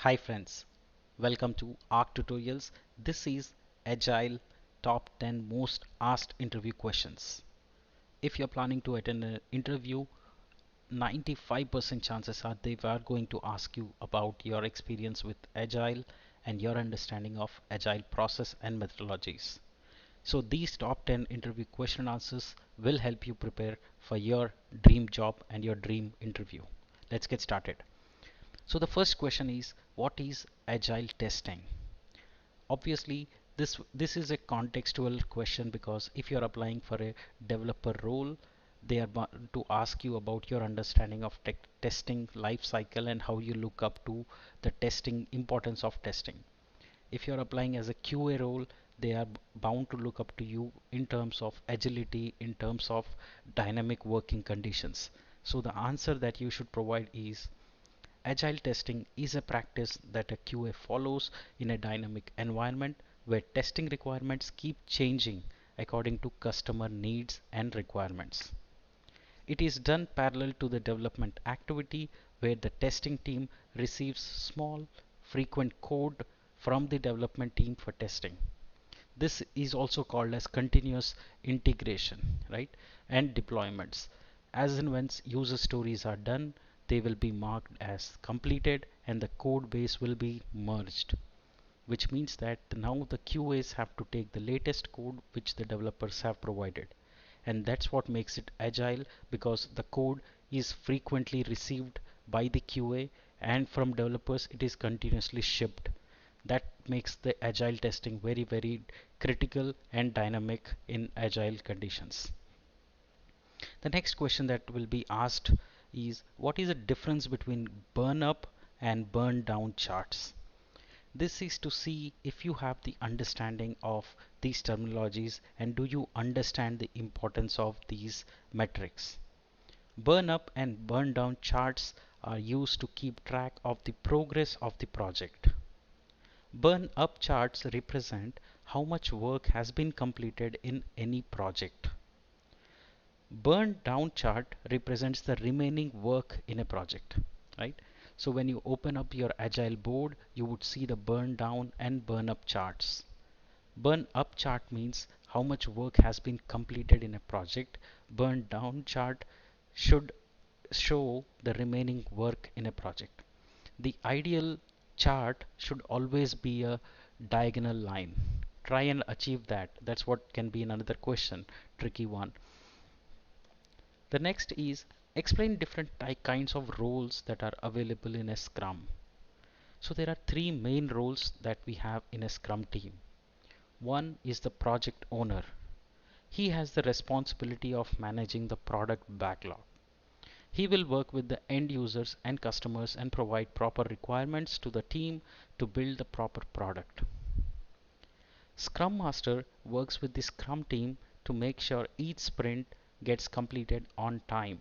Hi friends, welcome to ARC Tutorials. This is Agile Top 10 Most Asked Interview Questions. If you're planning to attend an interview, 95% chances are they are going to ask you about your experience with Agile and your understanding of Agile process and methodologies. So these top 10 interview question answers will help you prepare for your dream job and your dream interview. Let's get started. So the first question is, what is agile testing? Obviously, this is a contextual question because if you're applying for a developer role, they are to ask you about your understanding of testing life cycle and how you look up to the testing importance of testing. If you're applying as a QA role, they are bound to look up to you in terms of agility, in terms of dynamic working conditions. So the answer that you should provide is agile testing is a practice that a QA follows in a dynamic environment where testing requirements keep changing according to customer needs and requirements. It is done parallel to the development activity where the testing team receives small, frequent code from the development team for testing. This is also called as continuous integration, right? And deployments. As and when user stories are done, they will be marked as completed and the code base will be merged, which means that now the QAs have to take the latest code which the developers have provided. And that's what makes it agile, because the code is frequently received by the QA and from developers it is continuously shipped. That makes the agile testing very critical and dynamic in agile conditions. The next question that will be asked is, what is the difference between burn up and burn down charts? This is to see if you have the understanding of these terminologies and do you understand the importance of these metrics. Burn up and burn down charts are used to keep track of the progress of the project. Burn up charts represent how much work has been completed in any project. Burn down chart represents the remaining work in a project, right? So when you open up your agile board, you would see the burn down and burn up charts. Burn up chart means how much work has been completed in a project. Burn down chart should show the remaining work in a project. The ideal chart should always be a diagonal line. Try and achieve that. That's what can be another question, tricky one. The next is, explain different kinds of roles that are available in a Scrum. So there are three main roles that we have in a Scrum team. One is the project owner. He has the responsibility of managing the product backlog. He will work with the end users and customers and provide proper requirements to the team to build the proper product. Scrum Master works with the Scrum team to make sure each sprint gets completed on time.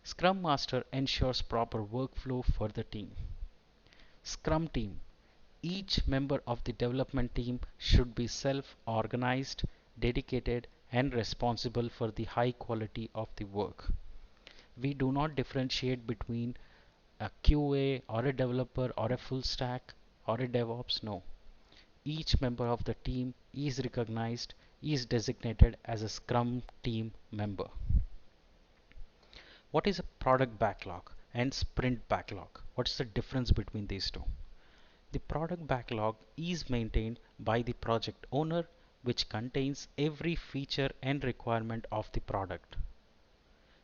Scrum Master ensures proper workflow for the team. Scrum team. Each member of the development team should be self-organized, dedicated, and responsible for the high quality of the work. We do not differentiate between a QA or a developer or a full stack or a DevOps. No. Each member of the team is recognized, is designated as a Scrum team member. What is a product backlog and sprint backlog? What's the difference between these two? The product backlog is maintained by the project owner, which contains every feature and requirement of the product.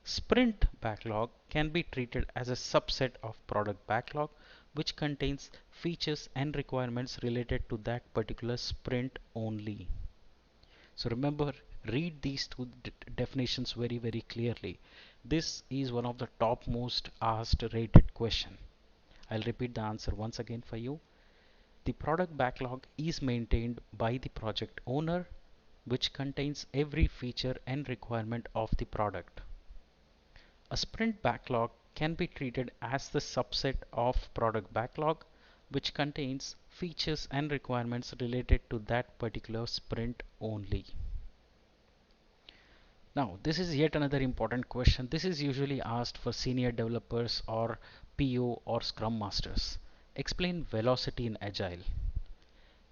Sprint backlog can be treated as a subset of product backlog, which contains features and requirements related to that particular sprint only. So remember, read these two definitions very clearly. This is one of the top most asked rated question. I'll repeat the answer once again for you. The product backlog is maintained by the project owner, which contains every feature and requirement of the product. A sprint backlog can be treated as the subset of product backlog, which contains features and requirements related to that particular sprint only. Now, this is yet another important question. This is usually asked for senior developers or PO or Scrum Masters. Explain velocity in Agile.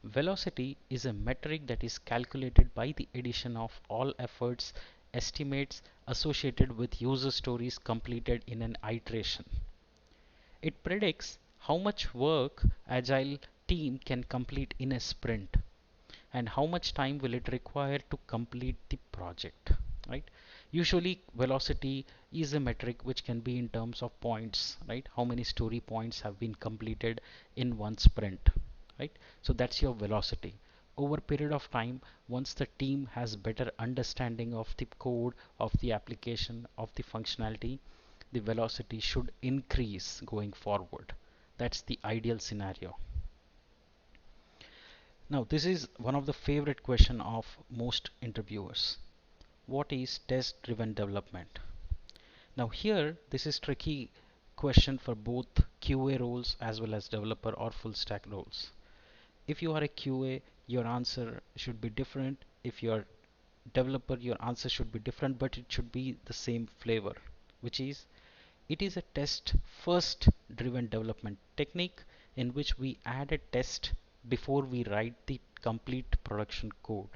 Velocity is a metric that is calculated by the addition of all efforts, estimates associated with user stories completed in an iteration. It predicts how much work Agile team can complete in a sprint and how much time will it require to complete the project, right? Usually velocity is a metric which can be in terms of points, right? How many story points have been completed in one sprint, right? So that's your velocity. Over period of time, once the team has better understanding of the code, of the application, of the functionality, the velocity should increase going forward. That's the ideal scenario. Now, this is one of the favorite question of most interviewers. What is test-driven development? Now here, this is tricky question for both QA roles as well as developer or full stack roles. If you are a QA, your answer should be different. If you are developer, your answer should be different, but it should be the same flavor, which is it is a test first driven development technique in which we add a test before we write the complete production code,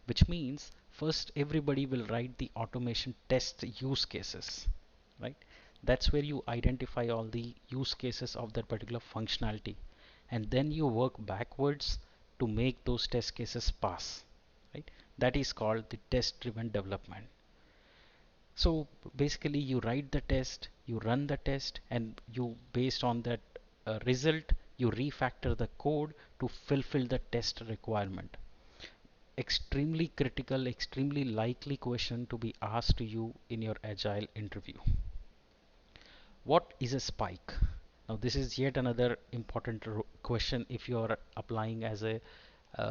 which means first everybody will write the automation test use cases, right? That's where you identify all the use cases of that particular functionality, and then you work backwards to make those test cases pass, right? That is called the test driven development. So basically you write the test, you run the test, and you based on that result you refactor the code to fulfill the test requirement. Extremely critical, extremely likely question to be asked to you in your agile interview. What is a spike? Now this is yet another important question if you are applying as a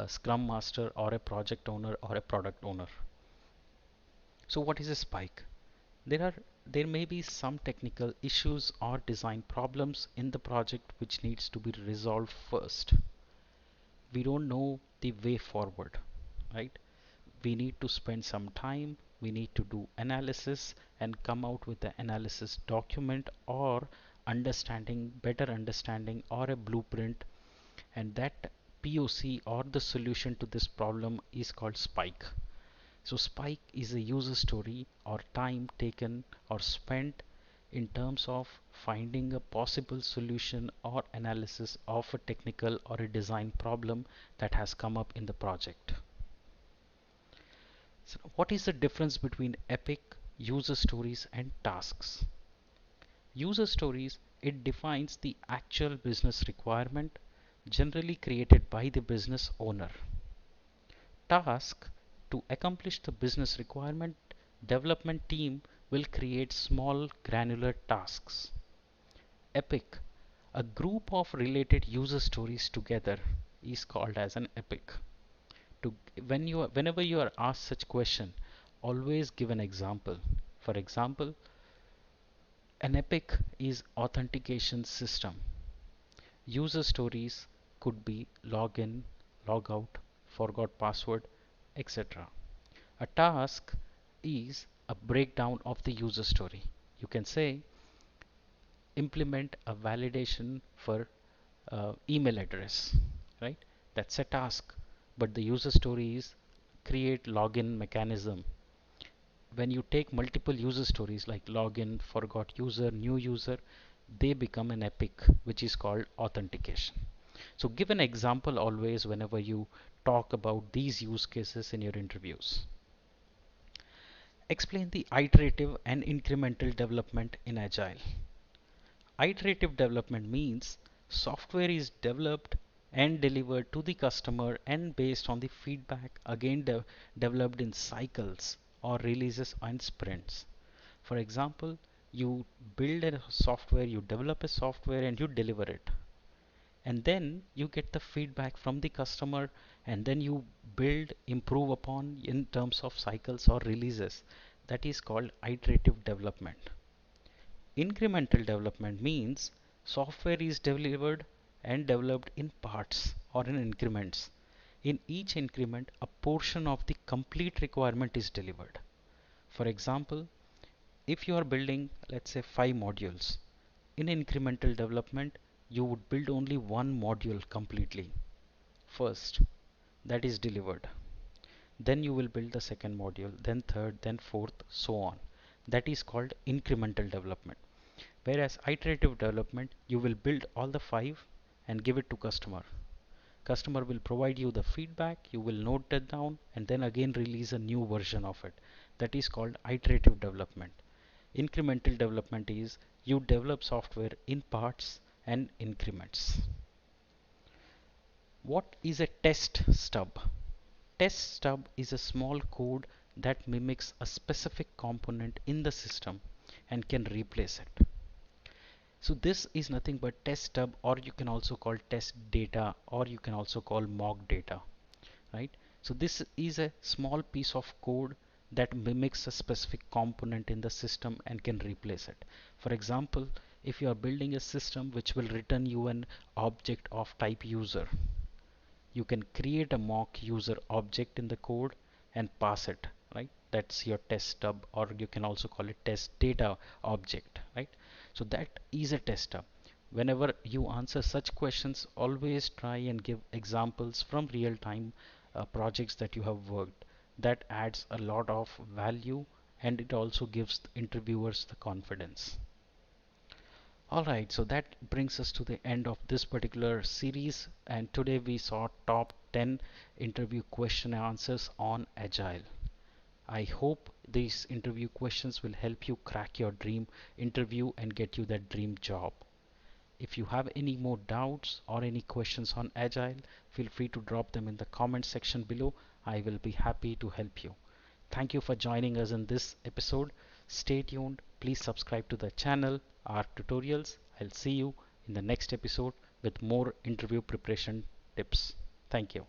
Scrum Master or a project owner or a product owner. So what is a spike? There may be some technical issues or design problems in the project which needs to be resolved first. We don't know the way forward, right? We need to spend some time, we need to do analysis and come out with the analysis document or better understanding or a blueprint, and that POC or the solution to this problem is called spike. So spike is a user story or time taken or spent in terms of finding a possible solution or analysis of a technical or a design problem that has come up in the project. So what is the difference between epic, user stories and tasks? User stories, it defines the actual business requirement generally created by the business owner. Task, to accomplish the business requirement, development team will create small granular tasks. Epic, a group of related user stories together is called as an epic. Whenever you are asked such question, always give an example. For example, an epic is authentication system. User stories could be login, logout, forgot password, etc. A task is a breakdown of the user story. You can say implement a validation for email address, right? That's a task, but the user story is create login mechanism. When you take multiple user stories like login, forgot user, new user, they become an epic, which is called authentication. So give an example always whenever you talk about these use cases in your interviews. Explain the iterative and incremental development in Agile. Iterative development means software is developed and delivered to the customer and based on the feedback again developed in cycles or releases and sprints. For example, you build a software, you develop a software and you deliver it. And then you get the feedback from the customer and then you build, improve upon in terms of cycles or releases. That is called iterative development. Incremental development means software is delivered and developed in parts or in increments. In each increment, a portion of the complete requirement is delivered. For example, if you are building, let's say, 5 modules, in incremental development, you would build only one module completely. First, that is delivered. Then you will build the second module, then third, then fourth, so on. That is called incremental development. Whereas iterative development, you will build all the five and give it to customer. Customer will provide you the feedback, you will note that down, and then again release a new version of it. That is called iterative development. Incremental development is you develop software in parts and increments. What is a test stub? Test stub is a small code that mimics a specific component in the system and can replace it. So this is nothing but test stub, or you can also call test data, or you can also call mock data, right? So this is a small piece of code that mimics a specific component in the system and can replace it. For example, if you are building a system which will return you an object of type user, you can create a mock user object in the code and pass it, right? That's your test stub, or you can also call it test data object, right? So that is a test stub. Whenever you answer such questions, always try and give examples from real-time projects that you have worked. That adds a lot of value, and it also gives the interviewers the confidence. Alright, so that brings us to the end of this particular series, and today we saw top 10 interview question and answers on Agile. I hope these interview questions will help you crack your dream interview and get you that dream job. If you have any more doubts or any questions on Agile, feel free to drop them in the comment section below. I will be happy to help you. Thank you for joining us in this episode. Stay tuned. Please subscribe to the channel, our tutorials. I'll see you in the next episode with more interview preparation tips. Thank you.